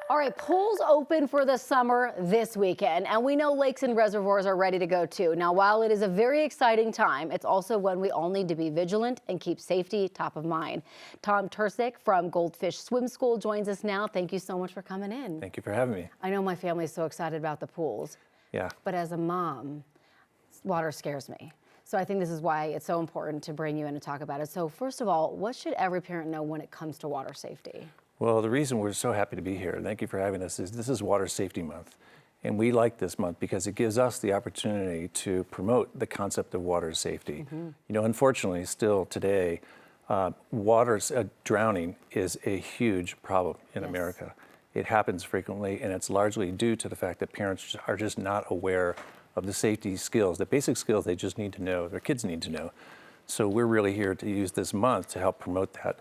All right, pools open for the summer this weekend, and we know lakes and reservoirs are ready to go too. Now, while it is a very exciting time, it's also when we all need to be vigilant and keep safety top of mind. Tom Tersick from Goldfish Swim School joins us now. Thank you so much for coming in. Thank you for having me. I know my family is so excited about the pools. Yeah. But as a mom, water scares me. So I think this is why it's so important to bring you in and talk about it. So first of all, what should every parent know when it comes to water safety? Well, the reason we're so happy to be here, thank you for having us, is this is Water Safety Month. And we like this month because it gives us the opportunity to promote the concept of water safety. You know, unfortunately, still today, drowning is a huge problem in America. It happens frequently, and it's largely due to the fact that parents are just not aware of the safety skills, the basic skills they just need to know, their kids need to know. So we're really here to use this month to help promote that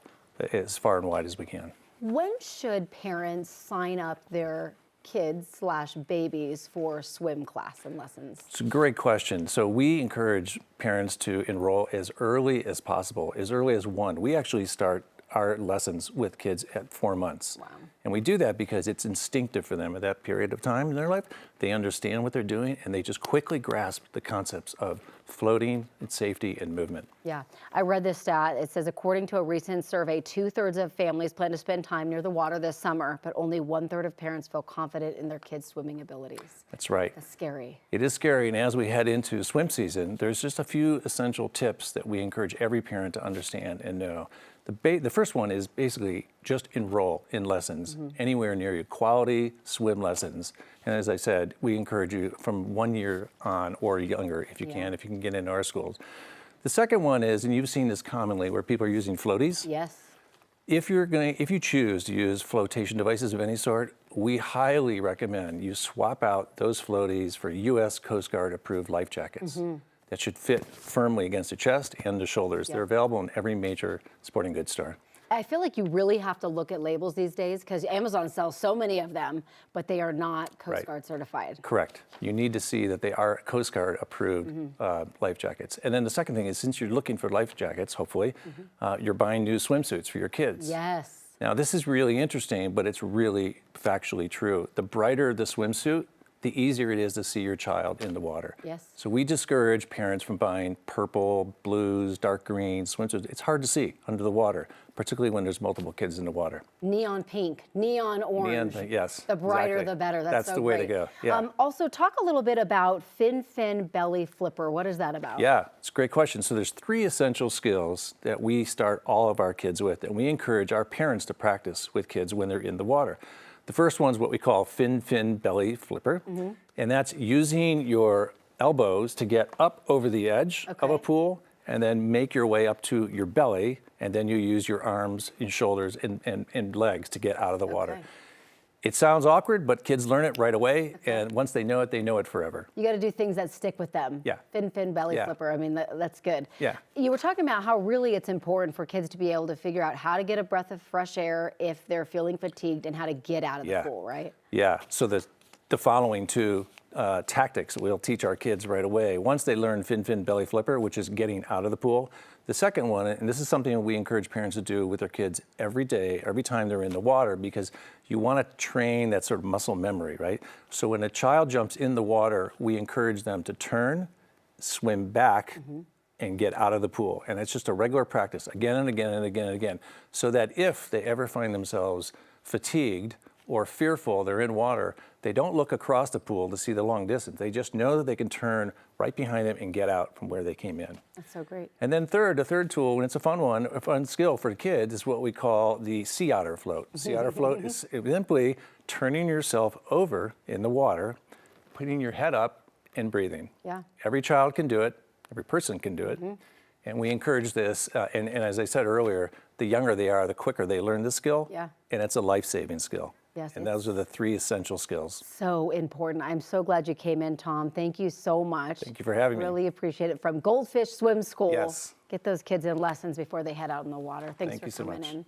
as far and wide as we can. When should parents sign up their kids/babies for swim class and lessons? It's a great question. So we encourage parents to enroll as early as possible, as early as 1. We actually start our lessons with kids at 4 months. Wow. And we do that because it's instinctive for them at that period of time in their life. They understand what they're doing, and they just quickly grasp the concepts of floating and safety and movement. Yeah, I read this stat. It says, according to a recent survey, 2/3 of families plan to spend time near the water this summer, but only 1/3 of parents feel confident in their kids' swimming abilities. That's right. That's scary. It is scary, and as we head into swim season, there's just a few essential tips that we encourage every parent to understand and know. The first one is basically just enroll in lessons anywhere near you, quality swim lessons. And as I said, we encourage you from 1 year on or younger if you can get into our schools. The second one is, and you've seen this commonly, where people are using floaties. Yes. If you choose to use flotation devices of any sort, we highly recommend you swap out those floaties for U.S. Coast Guard approved life jackets. That should fit firmly against the chest and the shoulders. They're available in every major sporting goods store. I feel like you really have to look at labels these days because Amazon sells so many of them, but they are not Coast Guard certified. Correct. You need to see that they are Coast Guard approved life jackets. And then the second thing is, since you're looking for life jackets, hopefully, you're buying new swimsuits for your kids. Yes. Now, this is really interesting, but it's really factually true. The brighter the swimsuit, the easier it is to see your child in the water. Yes. So we discourage parents from buying purple, blues, dark green swimsuits. It's hard to see under the water, particularly when there's multiple kids in the water. Neon pink, neon orange. Neon pink, yes. The brighter, exactly. the better. That's so the way great. to go. Yeah. Also, talk a little bit about fin belly flipper. What is that about? Yeah, it's a great question. So there's 3 essential skills that we start all of our kids with, and we encourage our parents to practice with kids when they're in the water. The first one's what we call fin belly flipper, and that's using your elbows to get up over the edge of a pool and then make your way up to your belly, and then you use your arms and shoulders and legs to get out of the water. It sounds awkward, but kids learn it right away, and once they know it forever. You got to do things that stick with them. Yeah. Fin belly flipper. I mean, that's good. Yeah. You were talking about how really it's important for kids to be able to figure out how to get a breath of fresh air if they're feeling fatigued and how to get out of the pool, right? Yeah. So the following 2 tactics we'll teach our kids right away. Once they learn fin belly flipper, which is getting out of the pool. The second one, and this is something we encourage parents to do with their kids every day, every time they're in the water, because you want to train that sort of muscle memory, right? So when a child jumps in the water, we encourage them to turn, swim back, and get out of the pool. And it's just a regular practice again and again and again and again, so that if they ever find themselves fatigued or fearful they're in water, they don't look across the pool to see the long distance. They just know that they can turn right behind them and get out from where they came in. That's so great. And then the third tool, and it's a fun one, a fun skill for kids, is what we call the sea otter float. Sea otter float is simply turning yourself over in the water, putting your head up and breathing. Yeah. Every child can do it. Every person can do it. And we encourage this, and as I said earlier, the younger they are, the quicker they learn this skill. Yeah. And it's a life-saving skill. Yes, and those are the 3 essential skills. So important. I'm so glad you came in, Tom. Thank you so much. Thank you for having me. Really appreciate it. From Goldfish Swim School. Yes. Get those kids in lessons before they head out in the water. Thanks Thank for you so coming much. in.